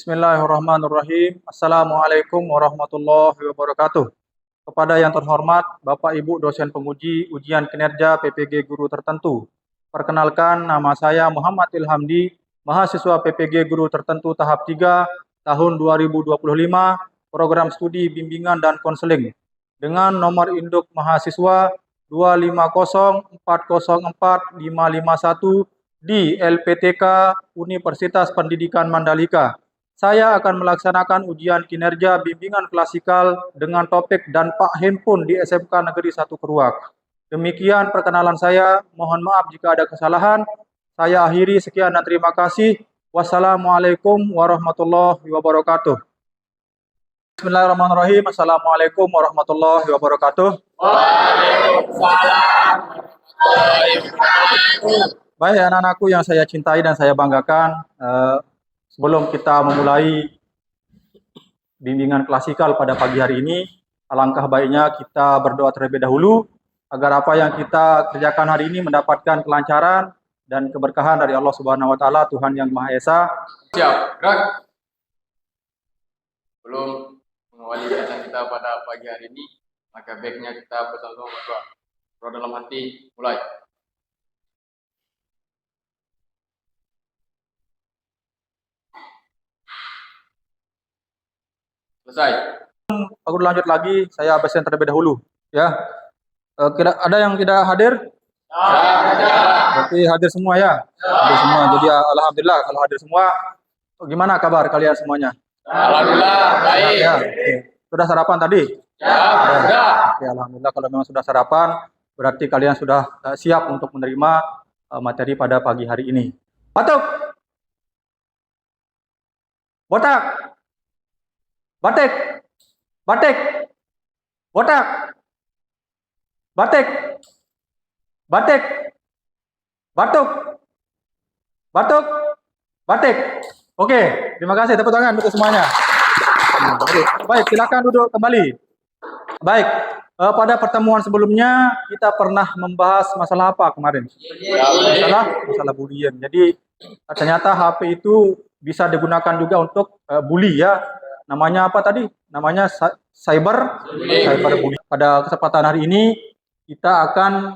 Bismillahirrahmanirrahim. Assalamualaikum warahmatullahi wabarakatuh. Kepada yang terhormat Bapak Ibu dosen penguji ujian kinerja PPG Guru Tertentu. Perkenalkan, nama saya Muhammad Ilhamdi, mahasiswa PPG Guru Tertentu tahap 3 tahun 2025, program studi bimbingan dan konseling dengan nomor induk mahasiswa 250404551 di LPTK Universitas Pendidikan Mandalika. Saya akan melaksanakan ujian kinerja bimbingan klasikal dengan topik dampak handphone di SMK Negeri 1 Keruak. Demikian perkenalan saya, mohon maaf jika ada kesalahan. Saya akhiri, sekian dan terima kasih. Wassalamualaikum warahmatullahi wabarakatuh. Bismillahirrahmanirrahim. Assalamualaikum warahmatullahi wabarakatuh. Waalaikumsalam. Baik anak-anakku yang saya cintai dan saya banggakan, sebelum kita memulai bimbingan klasikal pada pagi hari ini, alangkah baiknya kita berdoa terlebih dahulu agar apa yang kita kerjakan hari ini mendapatkan kelancaran dan keberkahan dari Allah Subhanahu wa taala, Tuhan yang Maha Esa. Siap, gerak. Belum mengawali kegiatan kita pada pagi hari ini, maka baiknya kita bersama-sama berdoa. Berdoa dalam hati, mulai. Selesai. Aku lanjut lagi, saya absen terlebih dahulu. Ya, ada yang tidak hadir? Berarti hadir semua ya? Hadir semua. Jadi alhamdulillah kalau hadir semua. Gimana kabar kalian semuanya? Alhamdulillah baik. Ya. Sudah sarapan tadi? Ya, sudah. Oke, alhamdulillah kalau memang sudah sarapan, berarti kalian sudah siap untuk menerima materi pada pagi hari ini. Batuk. Botak. Batik. Batik. Botak. Batik. Batik. Batuk. Batuk. Batik. Oke, terima kasih. Tepuk tangan untuk semuanya. Baik, silakan duduk kembali. Baik, pada pertemuan sebelumnya kita pernah membahas masalah apa kemarin? Masalah bullying. Jadi ternyata HP itu bisa digunakan juga untuk bully ya. Namanya apa tadi? Namanya cyberbullying. Pada kesempatan hari ini kita akan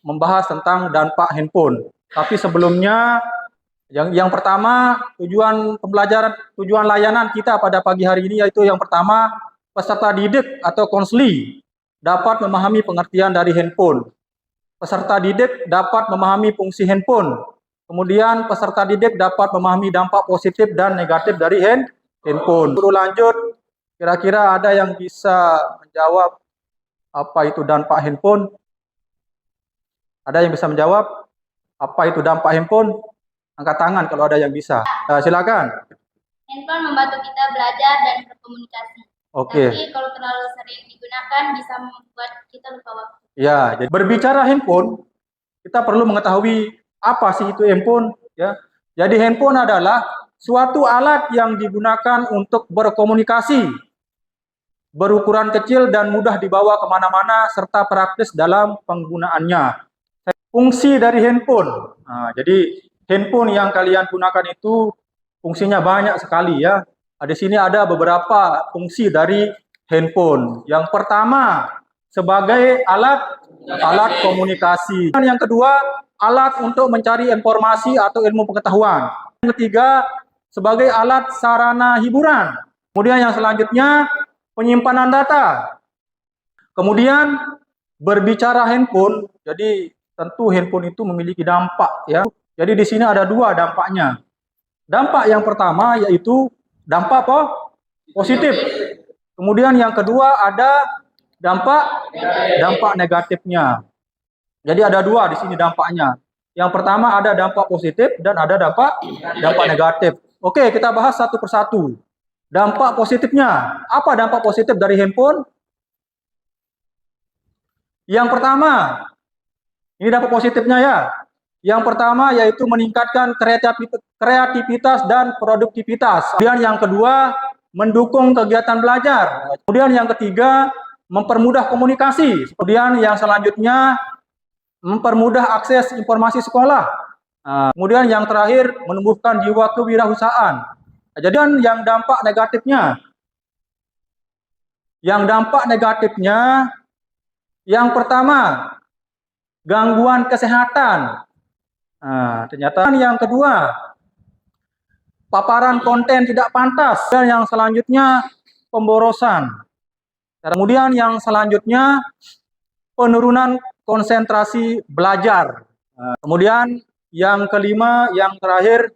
membahas tentang dampak handphone. Tapi sebelumnya yang pertama, tujuan layanan kita pada pagi hari ini yaitu yang pertama, peserta didik atau konseli dapat memahami pengertian dari handphone. Peserta didik dapat memahami fungsi handphone. Kemudian peserta didik dapat memahami dampak positif dan negatif dari handphone. Guru lanjut, kira-kira ada yang bisa menjawab apa itu dampak handphone? Ada yang bisa menjawab apa itu dampak handphone? Angkat tangan kalau ada yang bisa. Silakan. Handphone membantu kita belajar dan berkomunikasi. Oke. Tapi kalau terlalu sering digunakan bisa membuat kita lupa waktu. Ya, jadi berbicara handphone, kita perlu mengetahui apa sih itu handphone. Ya, jadi handphone adalah suatu alat yang digunakan untuk berkomunikasi, berukuran kecil dan mudah dibawa kemana-mana serta praktis dalam penggunaannya. Fungsi dari handphone. Nah, jadi handphone yang kalian gunakan itu fungsinya banyak sekali ya. Di sini ada beberapa fungsi dari handphone. Yang pertama, sebagai alat komunikasi. Dan yang kedua, alat untuk mencari informasi atau ilmu pengetahuan. Yang ketiga, sebagai alat sarana hiburan. Kemudian yang selanjutnya, penyimpanan data. Kemudian berbicara handphone, jadi tentu handphone itu memiliki dampak ya. Jadi di sini ada dua dampaknya. Dampak yang pertama yaitu dampak positif. Kemudian yang kedua ada dampak negatifnya. Jadi ada dua di sini dampaknya. Yang pertama ada dampak positif dan ada dampak negatif. Oke, kita bahas satu persatu. Dampak positifnya. Apa dampak positif dari handphone? Yang pertama, ini dampak positifnya ya. Yang pertama yaitu meningkatkan kreativitas dan produktivitas. Kemudian yang kedua, mendukung kegiatan belajar. Kemudian yang ketiga, mempermudah komunikasi. Kemudian yang selanjutnya, mempermudah akses informasi sekolah. Kemudian yang terakhir, menumbuhkan jiwa kewirausahaan. Jadi yang dampak negatifnya, yang pertama gangguan kesehatan. Nah, ternyata yang kedua paparan konten tidak pantas, dan yang selanjutnya pemborosan. Kemudian yang selanjutnya penurunan konsentrasi belajar. Kemudian yang kelima, yang terakhir,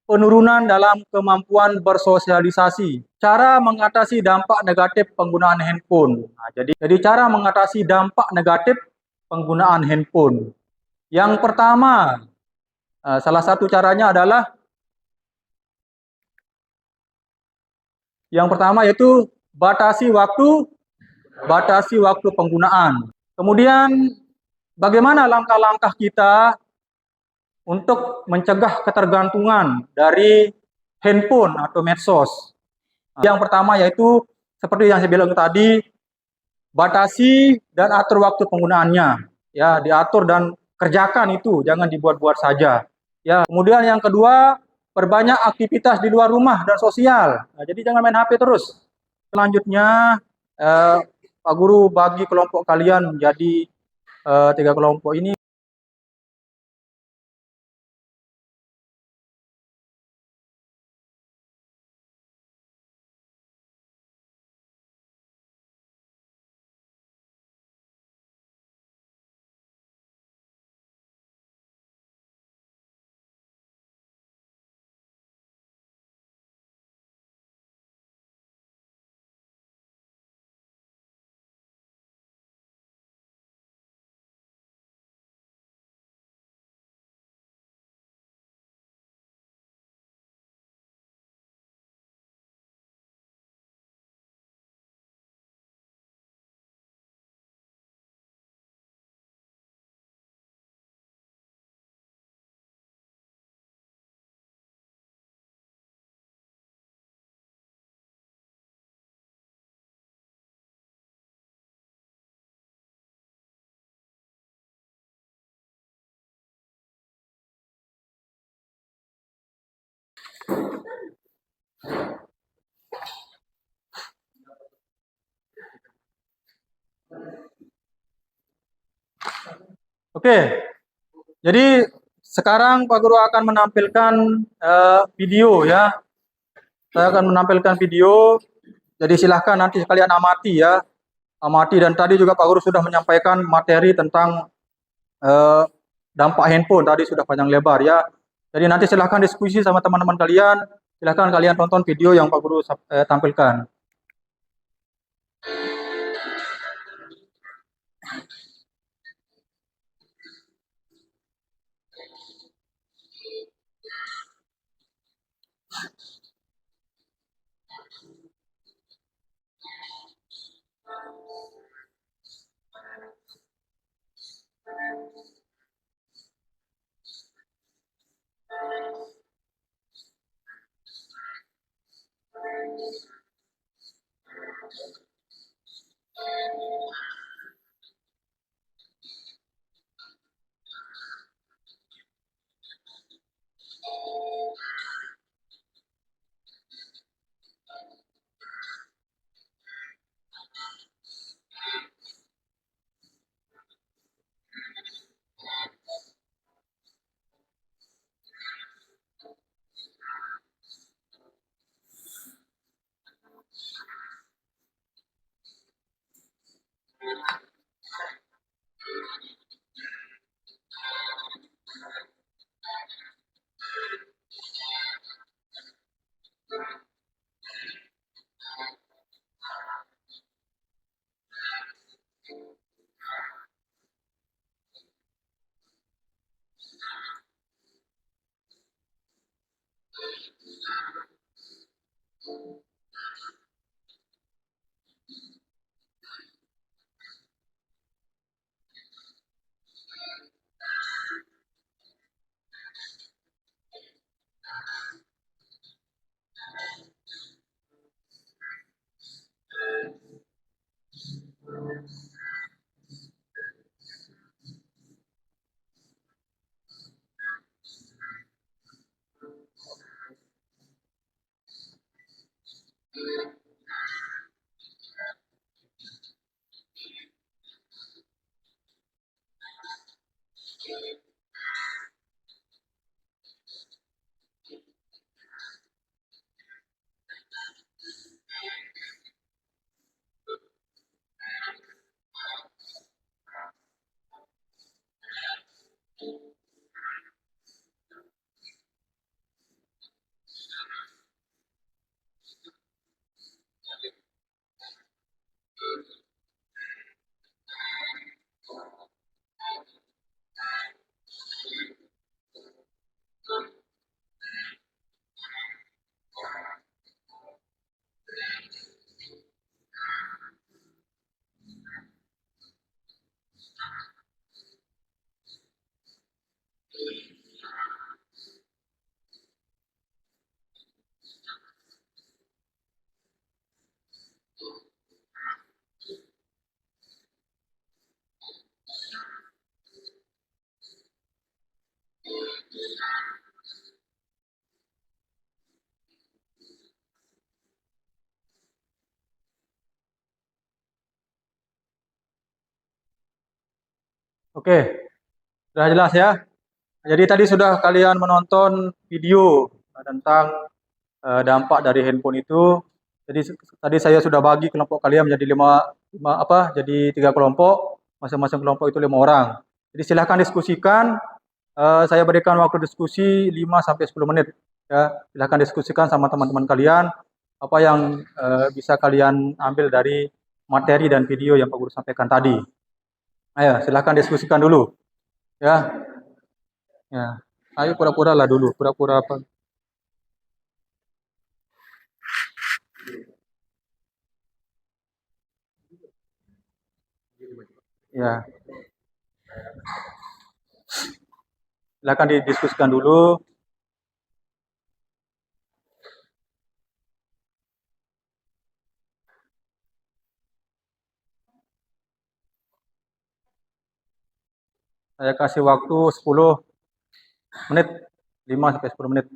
penurunan dalam kemampuan bersosialisasi. Cara mengatasi dampak negatif penggunaan handphone. Nah, jadi cara mengatasi dampak negatif penggunaan handphone. Yang pertama, salah satu caranya adalah yaitu batasi waktu penggunaan. Kemudian bagaimana langkah-langkah kita untuk mencegah ketergantungan dari handphone atau medsos? Yang pertama yaitu seperti yang saya bilang tadi, batasi dan atur waktu penggunaannya. Ya, diatur dan kerjakan itu, jangan dibuat-buat saja. Ya, kemudian yang kedua, perbanyak aktivitas di luar rumah dan sosial. Nah, jadi jangan main HP terus. Selanjutnya, Pak Guru bagi kelompok kalian menjadi 3 kelompok ini. Oke, jadi sekarang Pak Guru akan menampilkan video ya. Saya akan menampilkan video. Jadi silahkan nanti kalian amati ya. Amati, dan tadi juga Pak Guru sudah menyampaikan materi tentang dampak handphone tadi sudah panjang lebar ya. Jadi nanti silahkan diskusi sama teman-teman kalian. Silahkan kalian tonton video yang Pak Guru tampilkan. Oke, sudah jelas ya. Jadi tadi sudah kalian menonton video tentang dampak dari handphone itu. Jadi tadi saya sudah bagi kelompok kalian menjadi jadi 3 kelompok, masing-masing kelompok itu 5 orang. Jadi silahkan diskusikan. Saya berikan waktu diskusi 5 sampai 10 menit. Ya, silahkan diskusikan sama teman-teman kalian apa yang bisa kalian ambil dari materi dan video yang Pak Guru sampaikan tadi. Ayo, silahkan diskusikan dulu. Ya, ya. Ayo pura-pura lah dulu, pura-pura apa? Ya, silakan didiskusikan dulu. Saya kasih waktu 10 menit, 5 sampai 10 menit.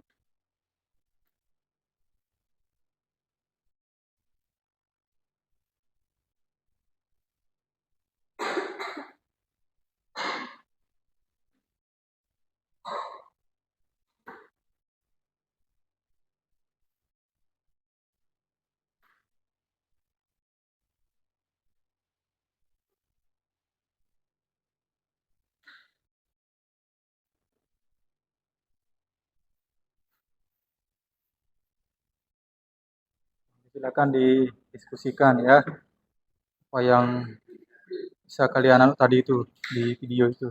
Silakan didiskusikan ya, apa yang bisa kalian anu tadi itu di video itu.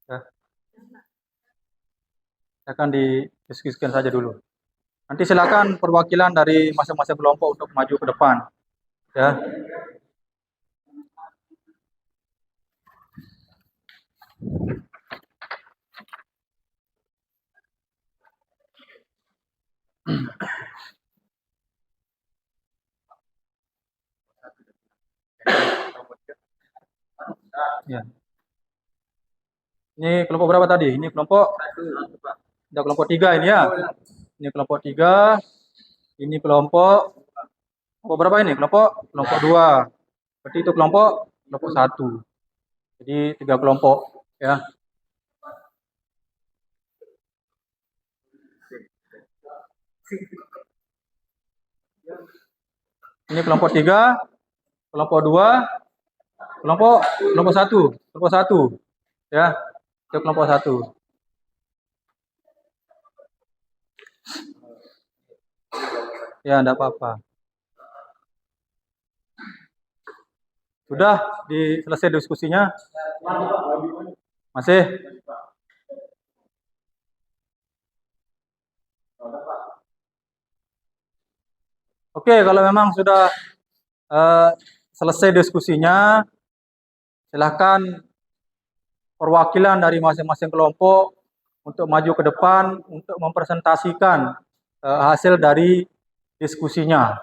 Ya, silakan didiskusikan saja dulu. Nanti silakan perwakilan dari masing-masing kelompok untuk maju ke depan. Ya. Ya. Ini kelompok berapa tadi? Ini kelompok ada kelompok 3 ini ya. Ini kelompok 3. Ini kelompok berapa ini? Kelompok 2. Berarti itu kelompok 1. Jadi 3 kelompok ya. Ini kelompok 3, kelompok 2, kelompok 1 ya. Itu kelompok 1. Ya, enggak apa-apa. Sudah selesai diskusinya? Masih? Oke, kalau memang sudah selesai diskusinya, silahkan perwakilan dari masing-masing kelompok untuk maju ke depan untuk mempresentasikan hasil dari diskusinya.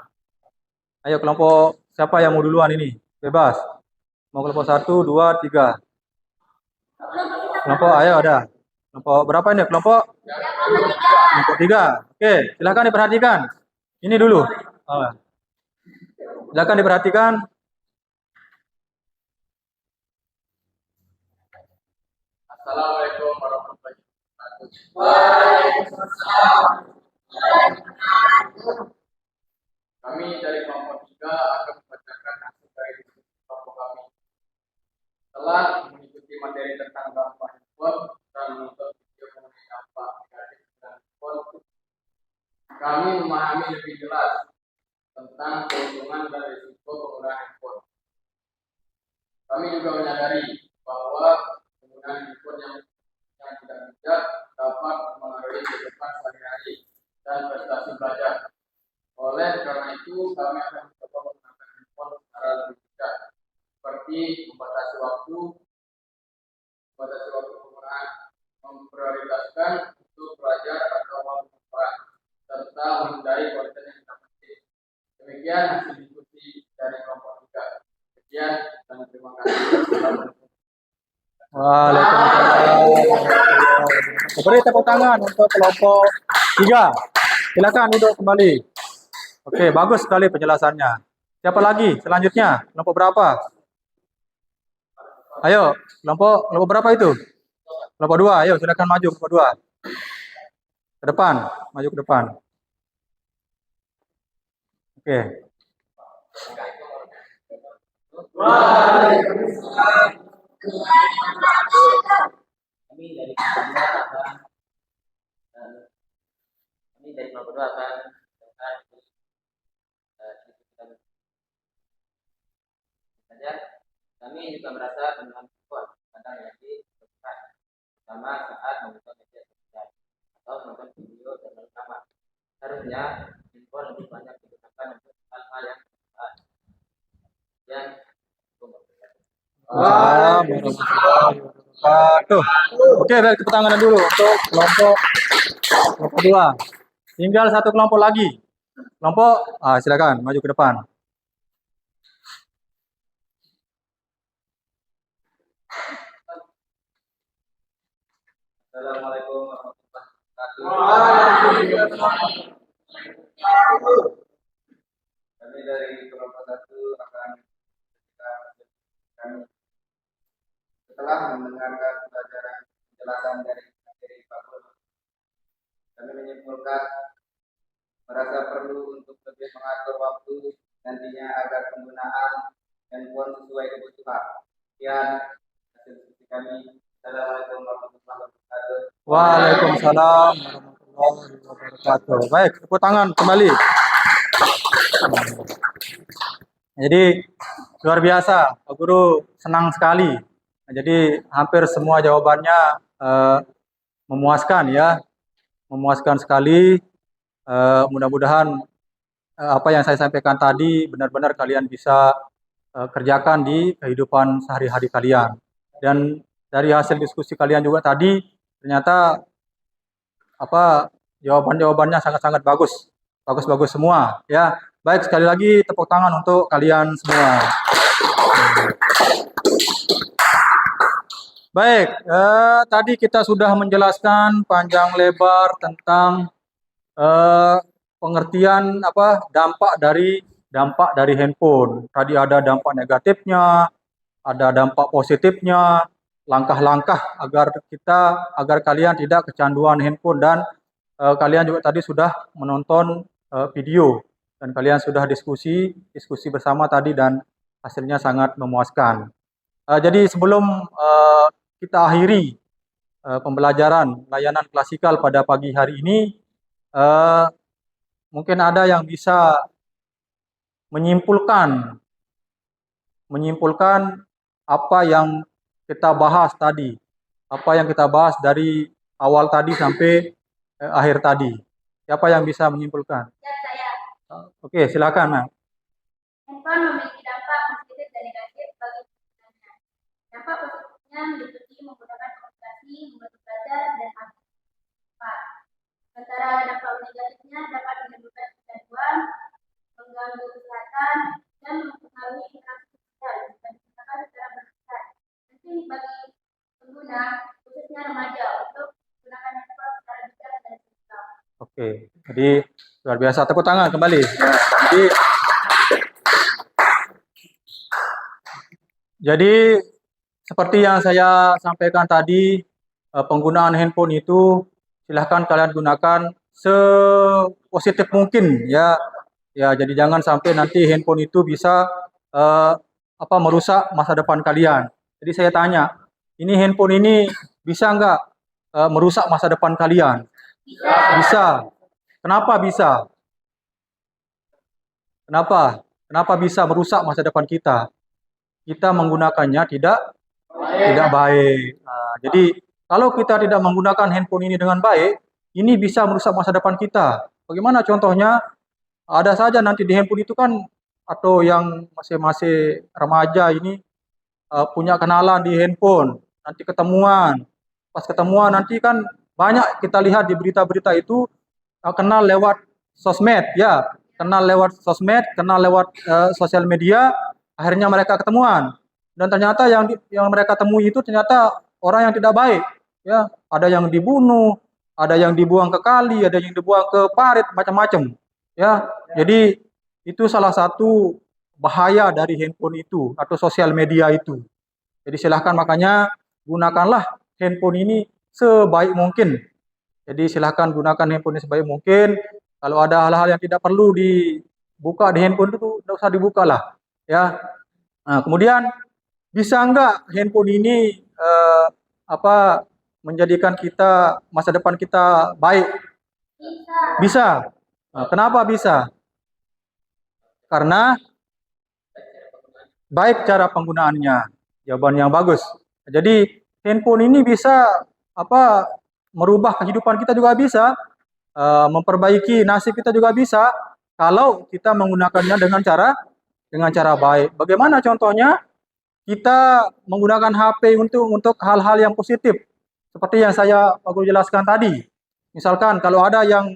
Ayo kelompok siapa yang mau duluan ini? Bebas. Mau kelompok 1, 2, 3. Kelompok, ayo ada. Kelompok berapa ini? Kelompok 3. Oke, silahkan diperhatikan. Ini dulu. Silakan diperhatikan. Assalamualaikum warahmatullahi wabarakatuh. Waalaikumsalam. Kami dari kelompok 3 akan membacakan hasil dari diskusi kelompok kami. Setelah mengikuti materi tentang dampak handphone dan menonton video mengenai dampak negatif dari handphone, kami memahami lebih jelas tentang keuntungan dan risiko penggunaan handphone. Kami juga menyadari bahwa penggunaan handphone yang tidak bijak dapat mempengaruhi kehidupan sehari-hari dan prestasi belajar. Oleh karena itu, kami akan mencoba menggunakan handphone secara lebih bijak, seperti membatasi waktu penggunaan, memprioritaskan untuk belajar atau bermanfaat, serta menghindari konten yang tidak penting. Demikian hasil diskusi dari kelompok 3. Sekian dan terima kasih. Waalaikumsalam. Beri tepuk tangan untuk kelompok 3. Silakan duduk kembali. Oke, bagus sekali penjelasannya. Siapa lagi? Selanjutnya, kelompok berapa? Ayo, kelompok berapa itu? Kelompok 2, ayo silakan maju kelompok 2. Ke depan, maju ke depan. Oke. Kami dari kelompok dua akan kami dari kelompok dua akan saja kami juga merasa dengan handphone kadang jadi berperan terutama saat menonton media sosial atau menonton video dan rekaman. Harusnya handphone lebih banyak digunakan untuk hal-hal yang bermanfaat. Dan Assalamualaikum warahmatullahi wabarakatuh. Oke, baik, tepuk tangan dulu untuk kelompok 2. Tinggal satu kelompok lagi. Silakan maju ke depan. Assalamualaikum warahmatullahi wabarakatuh. Kami dari kelompok 1 akan kami setelah mendengarkan penjelasan dari materi Pak Guru, kami menyimpulkan merasa perlu untuk lebih mengatur waktu nantinya agar penggunaan handphone sesuai kebutuhan. Sekian hasil diskusi kami. Assalamualaikum warahmatullahi wabarakatuh. Waalaikumsalam warahmatullahi wabarakatuh. Baik, tepuk tangan kembali. Jadi luar biasa, Pak Guru senang sekali. Jadi hampir semua jawabannya memuaskan ya, memuaskan sekali. Mudah-mudahan apa yang saya sampaikan tadi benar-benar kalian bisa kerjakan di kehidupan sehari-hari kalian. Dan dari hasil diskusi kalian juga tadi ternyata jawaban-jawabannya sangat-sangat bagus, bagus-bagus semua ya. Baik, sekali lagi tepuk tangan untuk kalian semua. Baik, tadi kita sudah menjelaskan panjang lebar tentang pengertian dampak dari handphone. Tadi ada dampak negatifnya, ada dampak positifnya, langkah-langkah agar kalian tidak kecanduan handphone, dan kalian juga tadi sudah menonton video dan kalian sudah diskusi bersama tadi dan hasilnya sangat memuaskan. Jadi sebelum kita akhiri pembelajaran layanan klasikal pada pagi hari ini, mungkin ada yang bisa menyimpulkan apa yang kita bahas tadi, apa yang kita bahas dari awal tadi sampai akhir tadi. Siapa yang bisa menyimpulkan? Ya, saya. Oke, silakan, Mas. Handphone memiliki dampak positif dan negatif bagi penggunanya. Dampak positifnya meliputi menggunakan komunikasi, membantu belajar, dan aktivitas. Sementara dampak negatifnya dapat menimbulkan kecanduan, mengganggu kesehatan, dan mempengaruhi interaksi sosial dan digunakan secara berlebihan. Penting bagi pengguna, khususnya remaja, untuk menggunakan handphone secara bijak dan seimbang. Oke, jadi luar biasa, tepuk tangan kembali. Jadi seperti yang saya sampaikan tadi, penggunaan handphone itu silahkan kalian gunakan sepositif mungkin ya. Ya, jadi jangan sampai nanti handphone itu bisa merusak masa depan kalian. Jadi saya tanya, ini handphone ini bisa nggak merusak masa depan kalian? Bisa. Kenapa bisa? Kenapa bisa merusak masa depan kita? Kita menggunakannya tidak baik. Nah, jadi kalau kita tidak menggunakan handphone ini dengan baik, ini bisa merusak masa depan kita. Bagaimana contohnya? Ada saja nanti di handphone itu kan, atau yang masih remaja ini punya kenalan di handphone, nanti ketemuan. Pas ketemuan nanti kan banyak kita lihat di berita-berita itu kenal lewat sosmed ya, kenal lewat sosial media, akhirnya mereka ketemuan. Dan ternyata yang mereka temui itu ternyata orang yang tidak baik. ya, ada yang dibunuh, ada yang dibuang ke kali, ada yang dibuang ke parit, macam-macam, ya. Jadi itu salah satu bahaya dari handphone itu atau sosial media itu. Jadi silahkan makanya gunakanlah handphone ini sebaik mungkin. Jadi silahkan gunakan handphone ini sebaik mungkin. Kalau ada hal-hal yang tidak perlu dibuka di handphone itu, tidak usah dibuka lah, ya. Nah, kemudian bisa enggak handphone ini apa menjadikan kita masa depan kita baik? Bisa. Bisa. Nah, kenapa bisa? Karena baik cara penggunaannya. Jawaban yang bagus. Jadi handphone ini bisa apa merubah kehidupan kita juga bisa, memperbaiki nasib kita juga bisa kalau kita menggunakannya dengan cara baik. Bagaimana contohnya? Kita menggunakan HP untuk hal-hal yang positif. Seperti yang saya Pak Guru jelaskan tadi. Misalkan kalau ada yang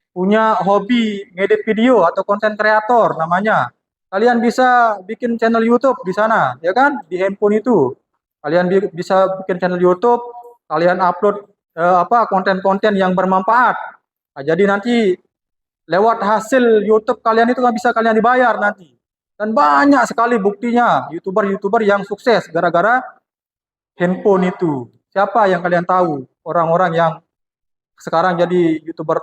punya hobi ngedit video atau konten kreator namanya, kalian bisa bikin channel YouTube di sana, ya kan? Di handphone itu. Kalian bisa bikin channel YouTube, kalian upload konten-konten yang bermanfaat. Nah, jadi nanti lewat hasil YouTube kalian itu kan bisa kalian dibayar nanti. Dan banyak sekali buktinya YouTuber-YouTuber yang sukses gara-gara handphone itu. Siapa yang kalian tahu? Orang-orang yang sekarang jadi YouTuber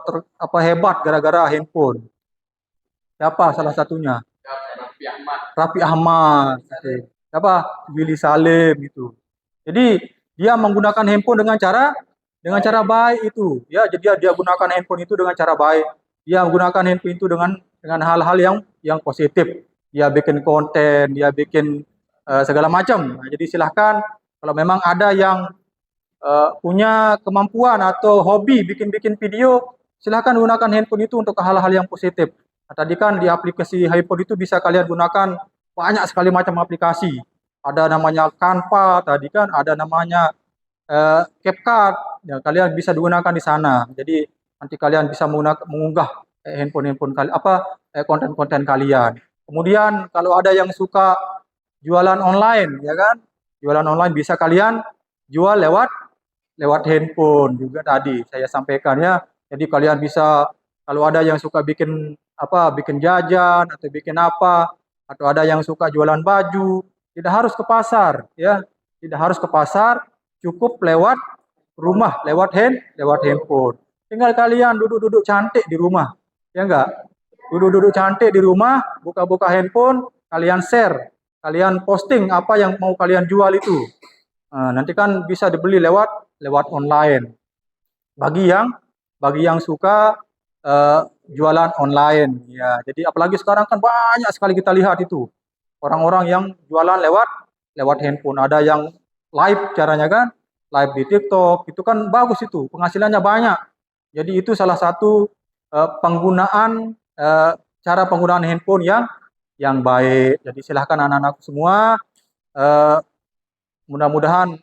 hebat gara-gara handphone. Siapa salah satunya? Raffi Ahmad. Raffi Ahmad. Siapa? Willy Salim itu. Jadi dia menggunakan handphone dengan cara baik itu. Ya, jadi dia gunakan handphone itu dengan cara baik. Dia menggunakan handphone itu dengan hal-hal yang positif. Dia bikin konten, dia bikin segala macam. Nah, jadi silahkan kalau memang ada yang punya kemampuan atau hobi bikin-bikin video, silahkan gunakan handphone itu untuk hal-hal yang positif. Nah, tadi kan di aplikasi handphone itu bisa kalian gunakan banyak sekali macam aplikasi. Ada namanya Canva, tadi kan ada namanya CapCut. Ya, kalian bisa digunakan di sana. Jadi nanti kalian bisa mengunggah handphone kalian konten-konten kalian. Kemudian kalau ada yang suka jualan online, ya kan? Jualan online bisa kalian jual lewat handphone juga tadi saya sampaikan ya. Jadi kalian bisa kalau ada yang suka bikin jajan atau bikin apa atau ada yang suka jualan baju, tidak harus ke pasar ya. Tidak harus ke pasar, cukup lewat rumah, lewat handphone. Tinggal kalian duduk-duduk cantik di rumah. Ya enggak? Duduk-duduk cantik di rumah, buka-buka handphone, kalian share, kalian posting apa yang mau kalian jual itu. Nah, nanti kan bisa dibeli lewat online. Bagi yang suka jualan online, ya. Jadi apalagi sekarang kan banyak sekali kita lihat itu orang-orang yang jualan lewat handphone. Ada yang live caranya kan, live di TikTok, itu kan bagus itu, penghasilannya banyak. Jadi itu salah satu cara penggunaan handphone yang baik. Jadi silahkan anak-anak semua, mudah-mudahan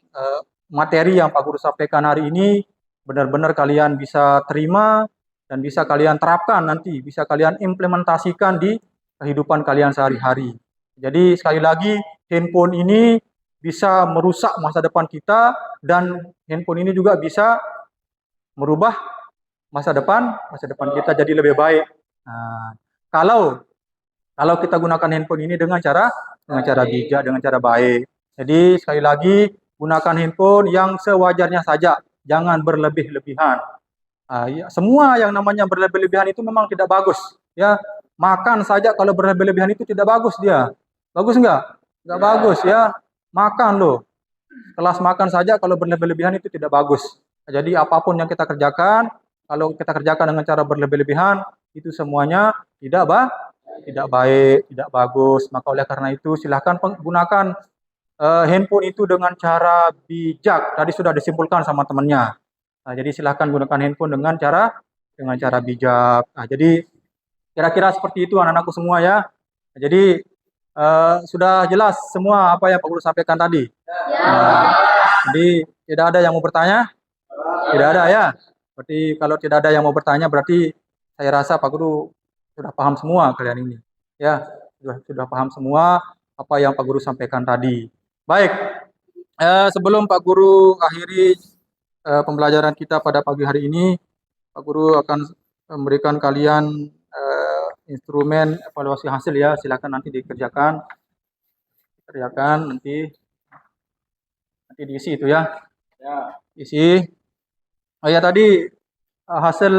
materi yang Pak Guru sampaikan hari ini benar-benar kalian bisa terima dan bisa kalian terapkan nanti, bisa kalian implementasikan di kehidupan kalian sehari-hari. Jadi sekali lagi handphone ini bisa merusak masa depan kita dan handphone ini juga bisa merubah masa depan kita jadi lebih baik. Nah, kalau kita gunakan handphone ini dengan cara bijak, dengan cara baik. Jadi sekali lagi gunakan handphone yang sewajarnya saja, jangan berlebih-lebihan. Ya, semua yang namanya berlebih-lebihan itu memang tidak bagus. Ya, makan saja kalau berlebih-lebihan itu tidak bagus dia. Bagus enggak? Enggak bagus ya. Makan loh. Kelas makan saja kalau berlebih-lebihan itu tidak bagus. Jadi apapun yang kita kerjakan, kalau kita kerjakan dengan cara berlebih-lebihan, itu semuanya tidak baik, tidak bagus. Maka oleh karena itu silahkan gunakan handphone itu dengan cara bijak. Tadi sudah disimpulkan sama temannya. Nah, jadi silahkan gunakan handphone dengan cara bijak. Nah, jadi kira-kira seperti itu anak-anakku semua ya. Nah, jadi sudah jelas semua apa yang Pak Guru sampaikan tadi. Jadi tidak ada yang mau bertanya? Tidak ada ya. Berarti kalau tidak ada yang mau bertanya berarti saya rasa Pak Guru sudah paham semua kalian ini. Ya, sudah paham semua apa yang Pak Guru sampaikan tadi. Baik. Sebelum Pak Guru akhiri pembelajaran kita pada pagi hari ini. Pak Guru akan memberikan kalian instrumen evaluasi hasil ya. Silakan nanti dikerjakan. Nanti diisi itu ya. Ya. Isi. Oh ya tadi hasil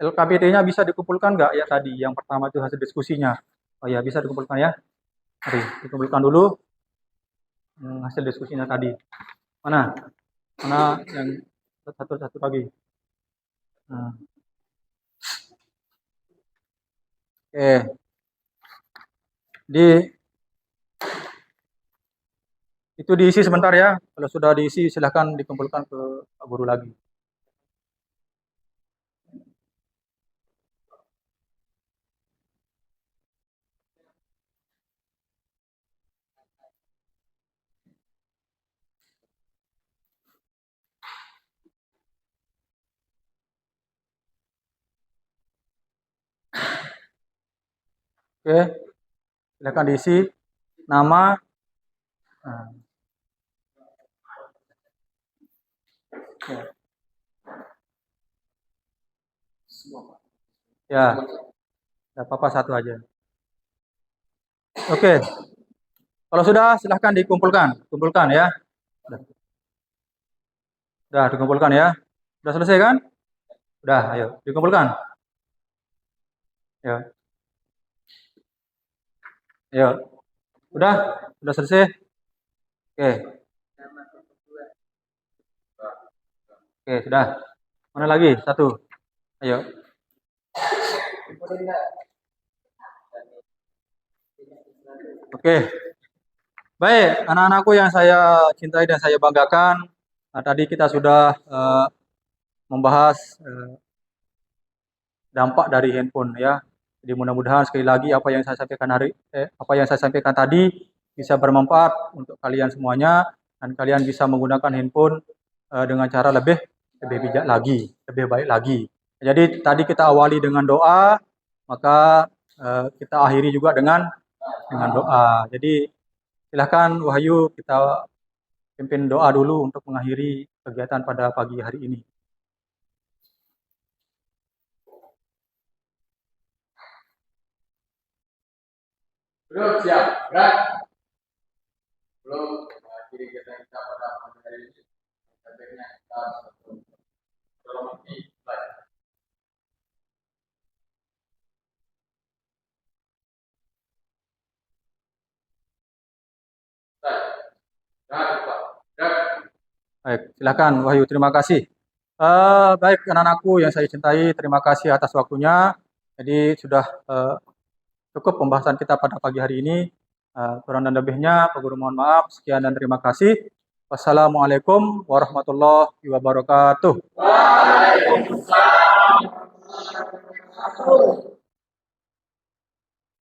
LKPT-nya bisa dikumpulkan nggak ya tadi? Yang pertama itu hasil diskusinya. Oh ya bisa dikumpulkan ya. Mari dikumpulkan dulu hasil diskusinya tadi. Mana yang satu lagi. Nah. Oke. Itu diisi sebentar ya. Kalau sudah diisi silahkan dikumpulkan ke Pak Guru lagi. Oke, silakan diisi nama. Nah. Ya, tidak apa-apa satu aja. Oke, kalau sudah silahkan kumpulkan ya. Sudah dikumpulkan ya. Sudah selesai kan? Sudah, ayo dikumpulkan. Ya. Ayo. Sudah selesai. Oke. Oke, sudah. Mana lagi? Satu. Ayo. Oke. Baik, anak-anakku yang saya cintai dan saya banggakan. Nah, tadi kita sudah membahas dampak dari handphone ya. Jadi mudah-mudahan sekali lagi apa yang saya sampaikan tadi bisa bermanfaat untuk kalian semuanya dan kalian bisa menggunakan handphone dengan cara lebih bijak lagi, lebih baik lagi. Jadi tadi kita awali dengan doa, maka kita akhiri juga dengan doa. Jadi silakan Wahyu kita pimpin doa dulu untuk mengakhiri kegiatan pada pagi hari ini. Belum siap, gerak. Belum akhiri kegiatan kita pada pagi hari ini. Sebaiknya kita dalam arti belajar. Baik, silakan Wahyu. Terima kasih. Baik anak-anakku yang saya cintai, terima kasih atas waktunya. Jadi sudah cukup pembahasan kita pada pagi hari ini. Kurang dan lebihnya, Pak Guru mohon maaf. Sekian dan terima kasih. Wassalamualaikum warahmatullahi wabarakatuh. Waalaikumsalam.